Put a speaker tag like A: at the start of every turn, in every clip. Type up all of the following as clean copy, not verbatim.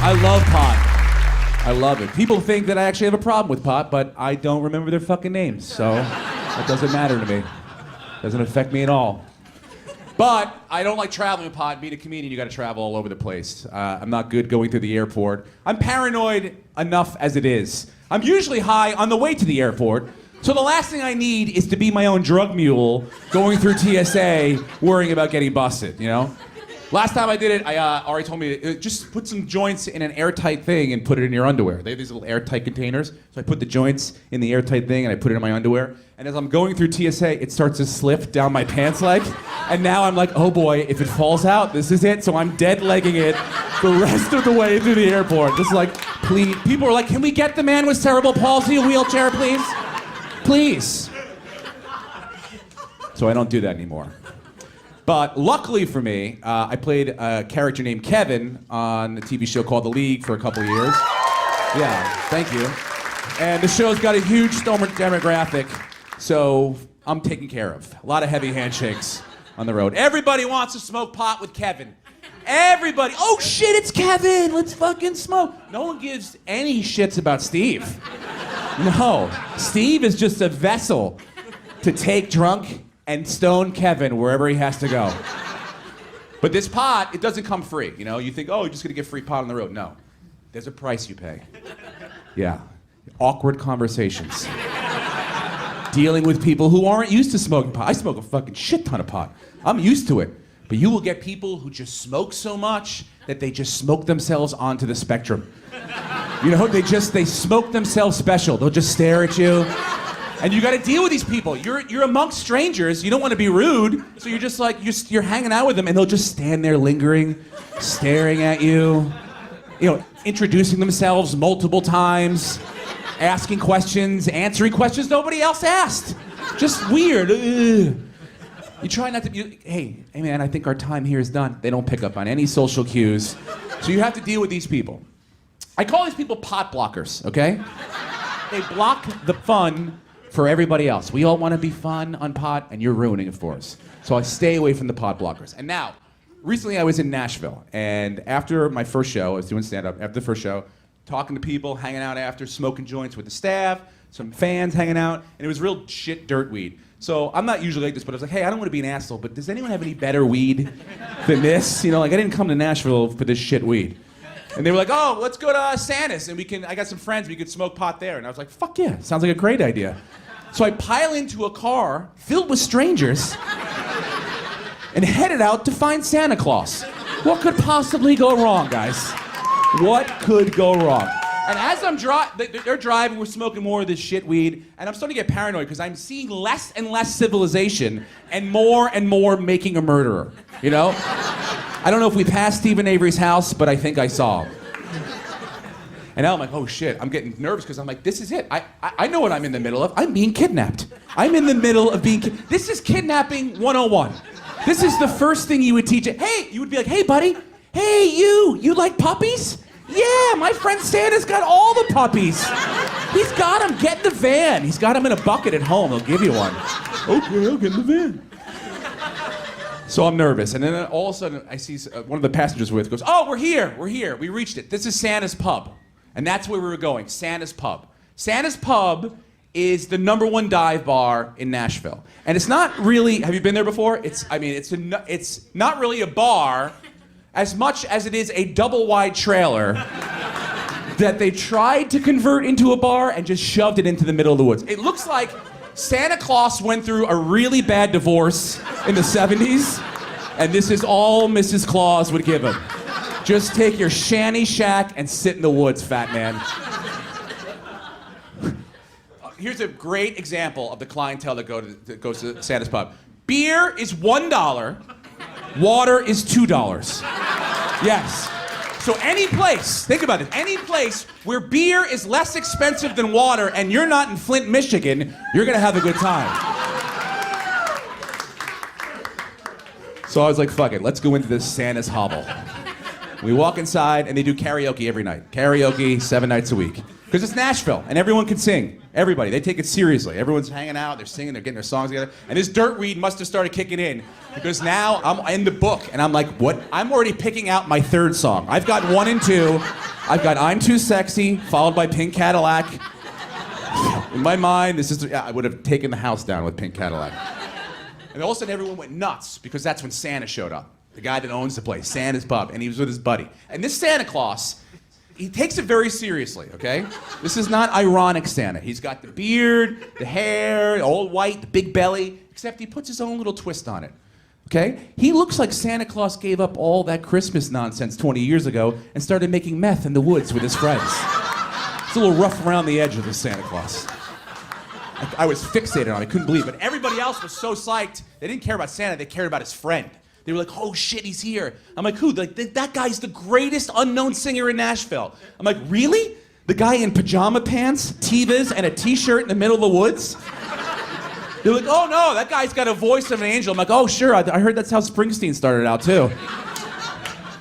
A: I love pot. I love it. People think that I actually have a problem with pot, but I don't remember their fucking names, so that doesn't matter to me. Doesn't affect me at all. But I don't like traveling with pot. Being a comedian, you gotta travel all over the place. I'm not good going through the airport. I'm paranoid enough as it is. I'm usually high on the way to the airport, so the last thing I need is to be my own drug mule going through TSA worrying about getting busted, you know? Last time I did it, Ari told me to just put some joints in an airtight thing and put it in your underwear. They have these little airtight containers. So I put the joints in the airtight thing and I put it in my underwear. And as I'm going through TSA, it starts to slip down my pants leg. And now I'm like, oh boy, if it falls out, this is it. So I'm dead legging it the rest of the way through the airport. Just like, please. People are like, can we get the man with cerebral palsy a wheelchair, please? Please. So I don't do that anymore. But luckily for me, I played a character named Kevin on a TV show called The League for a couple of years. Yeah, thank you. And the show's got a huge demographic, so I'm taken care of. A lot of heavy handshakes on the road. Everybody wants to smoke pot with Kevin. Everybody. Oh shit, it's Kevin. Let's fucking smoke. No one gives any shits about Steve. No. Steve is just a vessel to take drunk and stone Kevin wherever he has to go. But this pot, it doesn't come free. You know, you think, oh, you're just gonna get free pot on the road. No, there's a price you pay. Yeah, awkward conversations. Dealing with people who aren't used to smoking pot. I smoke a fucking shit ton of pot. I'm used to it. But you will get people who just smoke so much that they just smoke themselves onto the spectrum. You know, they smoke themselves special. They'll just stare at you. And you got to deal with these people. You're amongst strangers. You don't want to be rude, so you're just like you're hanging out with them, and they'll just stand there lingering, staring at you. You know, introducing themselves multiple times, asking questions, answering questions nobody else asked. Just weird. Ugh. You try not to. Hey man, I think our time here is done. They don't pick up on any social cues, so you have to deal with these people. I call these people pot blockers. Okay? They block the fun for everybody else. We all want to be fun on pot, and you're ruining it for us. So I stay away from the pot blockers. And now, recently I was in Nashville, and after my first show, I was doing stand-up, after the first show, talking to people, hanging out after, smoking joints with the staff, some fans hanging out, and it was real shit dirt weed. So I'm not usually like this, but I was like, hey, I don't want to be an asshole, but does anyone have any better weed than this? You know, like I didn't come to Nashville for this shit weed. And they were like, oh, let's go to Santa's, and I got some friends, we could smoke pot there. And I was like, fuck yeah, sounds like a great idea. So I pile into a car filled with strangers and headed out to find Santa Claus. What could possibly go wrong, guys? What could go wrong? And as I'm they're driving, we're smoking more of this shit weed, and I'm starting to get paranoid because I'm seeing less and less civilization and more making a murderer, you know? I don't know if we passed Stephen Avery's house, but I think I saw him. And now I'm like, oh shit, I'm getting nervous because I'm like, this is it. I know what I'm in the middle of. I'm being kidnapped. I'm in the middle of being This is kidnapping 101. This is the first thing you would teach it. Hey, you would be like, hey buddy, hey you like puppies? Yeah, my friend Santa's got all the puppies. He's got them, get in the van. He's got them in a bucket at home, he'll give you one. Okay, I'll get in the van. So I'm nervous, and then all of a sudden I see one of the passengers with goes, oh, we're here, we reached it. This is Santa's Pub. And that's where we were going, Santa's Pub. Santa's Pub is the #1 dive bar in Nashville. And it's not really, have you been there before? It's not really a bar as much as it is a double-wide trailer that they tried to convert into a bar and just shoved it into the middle of the woods. It looks like Santa Claus went through a really bad divorce in the 70s, and this is all Mrs. Claus would give him. Just take your shanty shack and sit in the woods, fat man. Here's a great example of the clientele that goes to Santa's Pub. Beer is $1, water is $2. Yes. So any place, think about it, any place where beer is less expensive than water and you're not in Flint, Michigan, you're gonna have a good time. So I was like, fuck it, let's go into this Santa's hovel. We walk inside, and they do karaoke every night. Karaoke 7 nights a week. Because it's Nashville, and everyone can sing. Everybody. They take it seriously. Everyone's hanging out, they're singing, they're getting their songs together. And this dirt weed must have started kicking in, because now I'm in the book, and I'm like, what? I'm already picking out my third song. I've got 1 and 2. I've got I'm Too Sexy, followed by Pink Cadillac. In my mind, I would have taken the house down with Pink Cadillac. And all of a sudden, everyone went nuts, because that's when Santa showed up. The guy that owns the place, Santa's pub, and he was with his buddy. And this Santa Claus, he takes it very seriously, okay? This is not ironic Santa. He's got the beard, the hair, all white, the big belly, except he puts his own little twist on it, okay? He looks like Santa Claus gave up all that Christmas nonsense 20 years ago and started making meth in the woods with his friends. It's a little rough around the edge of this Santa Claus. I was fixated on it, I couldn't believe it. But everybody else was so psyched. They didn't care about Santa, they cared about his friend. They were like, oh shit, he's here. I'm like, who? Like, that guy's the greatest unknown singer in Nashville. I'm like, really? The guy in pajama pants, Tevas, and a t-shirt in the middle of the woods? They're like, oh no, that guy's got a voice of an angel. I'm like, oh sure, I heard that's how Springsteen started out too.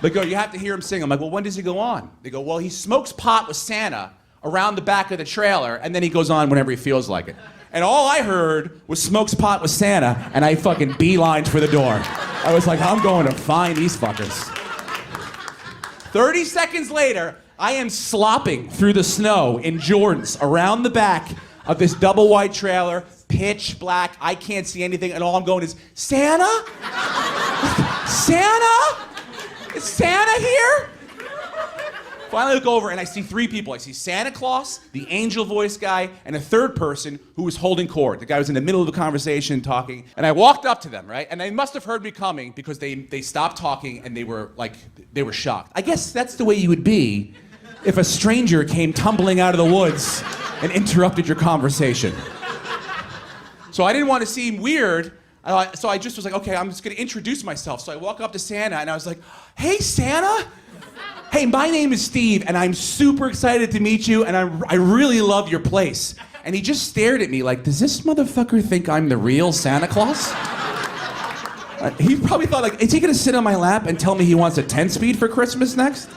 A: They go, you have to hear him sing. I'm like, well, when does he go on? They go, well, he smokes pot with Santa around the back of the trailer, and then he goes on whenever he feels like it. And all I heard was smokes pot with Santa, and I fucking beelined for the door. I was like, I'm going to find these fuckers. 30 seconds later, I am slopping through the snow in Jordans around the back of this double wide trailer, pitch black, I can't see anything, and all I'm going is, Santa? Santa? Is Santa here? Finally, I look over and I see 3 people. I see Santa Claus, the angel voice guy, and a third person who was holding court. The guy was in the middle of a conversation talking. And I walked up to them, right? And they must have heard me coming because they stopped talking and they were shocked. I guess that's the way you would be if a stranger came tumbling out of the woods and interrupted your conversation. So I didn't want to seem weird. So I just was like, okay, I'm just going to introduce myself. So I walk up to Santa and I was like, hey, Santa. Hey, my name is Steve, and I'm super excited to meet you, and I really love your place. And he just stared at me like, does this motherfucker think I'm the real Santa Claus? He probably thought, like, is he gonna sit on my lap and tell me he wants a 10-speed for Christmas next?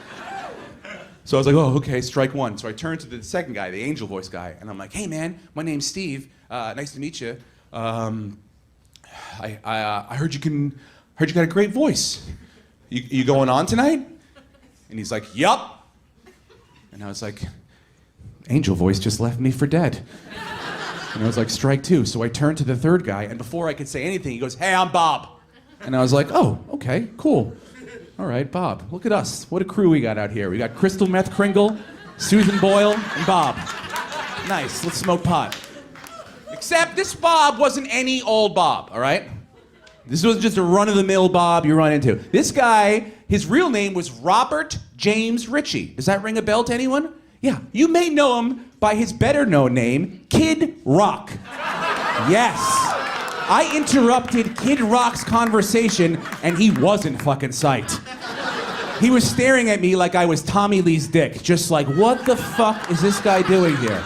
A: So I was like, oh, okay, strike one. So I turned to the second guy, the angel voice guy, and I'm like, hey, man, my name's Steve. Nice to meet you. I heard you got a great voice. You going on tonight? And he's like, yup. And I was like, angel voice just left me for dead. And I was like, strike two. So I turned to the third guy, and before I could say anything, he goes, hey, I'm Bob. And I was like, oh, okay, cool. All right, Bob, look at us. What a crew we got out here. We got Crystal Meth Kringle, Susan Boyle, and Bob. Nice, let's smoke pot. Except this Bob wasn't any old Bob, all right? This was just a run-of-the-mill Bob you run into. This guy, his real name was Robert James Ritchie. Does that ring a bell to anyone? Yeah, you may know him by his better-known name, Kid Rock. Yes. I interrupted Kid Rock's conversation, and he wasn't fucking psyched. He was staring at me like I was Tommy Lee's dick, just like, what the fuck is this guy doing here?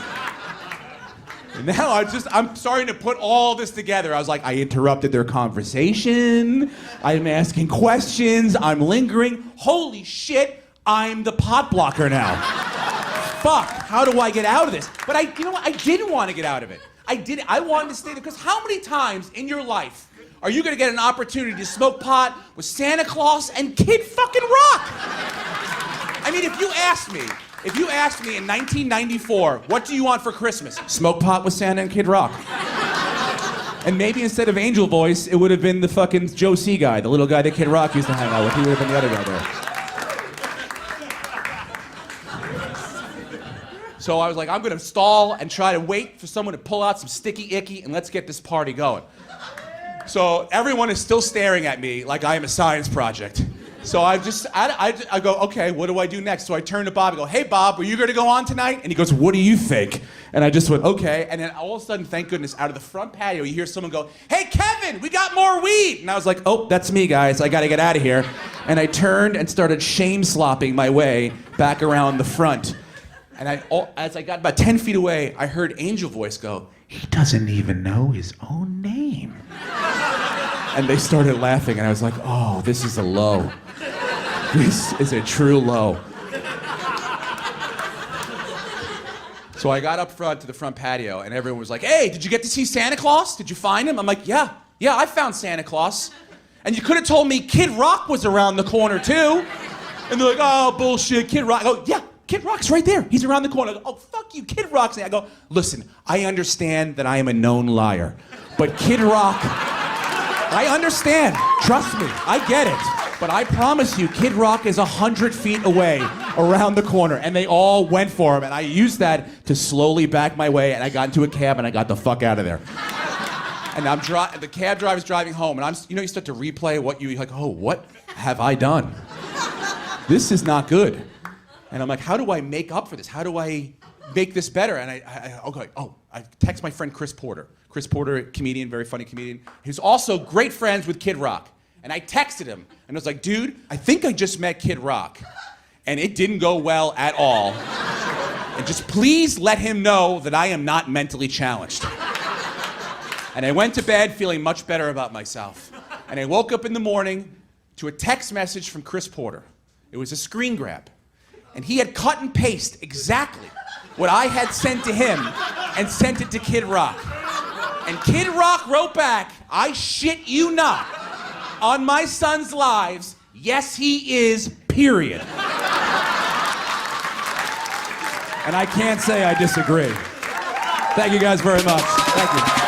A: And now I'm starting to put all this together. I was like, I interrupted their conversation. I'm asking questions. I'm lingering. Holy shit, I'm the pot blocker now. Fuck, how do I get out of this? But you know what? I didn't want to get out of it. I wanted to stay there, because how many times in your life are you gonna get an opportunity to smoke pot with Santa Claus and Kid fucking Rock? I mean, if you asked me in 1994, what do you want for Christmas? Smoke pot with Santa and Kid Rock. And maybe instead of Angel Voice, it would have been the fucking Joe C guy, the little guy that Kid Rock used to hang out with. He would have been the other guy there. So I was like, I'm gonna stall and try to wait for someone to pull out some sticky icky and let's get this party going. So everyone is still staring at me like I am a science project. So I go, okay, what do I do next? So I turn to Bob and go, hey Bob, were you gonna go on tonight? And he goes, what do you think? And I just went, okay. And then all of a sudden, thank goodness, out of the front patio, you hear someone go, hey Kevin, we got more weed. And I was like, oh, that's me, guys. I gotta get out of here. And I turned and started shame slopping my way back around the front. And as I got about 10 feet away, I heard Angel Voice go, he doesn't even know his own name. And they started laughing, and I was like, oh, this is a low. This is a true low. So I got up front to the front patio, and everyone was like, hey, did you get to see Santa Claus? Did you find him? I'm like, yeah, I found Santa Claus. And you could have told me Kid Rock was around the corner, too. And they're like, oh, bullshit, Kid Rock. I go, yeah, Kid Rock's right there. He's around the corner. I go, oh, fuck you, Kid Rock's there. I go, listen, I understand that I am a known liar, but Kid Rock, I understand. Trust me, I get it. But I promise you, Kid Rock is 100 feet away around the corner, and they all went for him, and I used that to slowly back my way, and I got into a cab, and I got the fuck out of there. And the cab driver's driving home, and you start to replay what what have I done? This is not good. And I'm like, how do I make up for this? How do I make this better? And I text my friend Chris Porter. Chris Porter, comedian, very funny comedian. He's also great friends with Kid Rock. And I texted him, and I was like, dude, I think I just met Kid Rock, and it didn't go well at all. And just please let him know that I am not mentally challenged. And I went to bed feeling much better about myself. And I woke up in the morning to a text message from Chris Porter. It was a screen grab. And he had cut and pasted exactly what I had sent to him and sent it to Kid Rock. And Kid Rock wrote back, I shit you not. On my son's lives, yes, he is, period. And I can't say I disagree. Thank you guys very much. Thank you.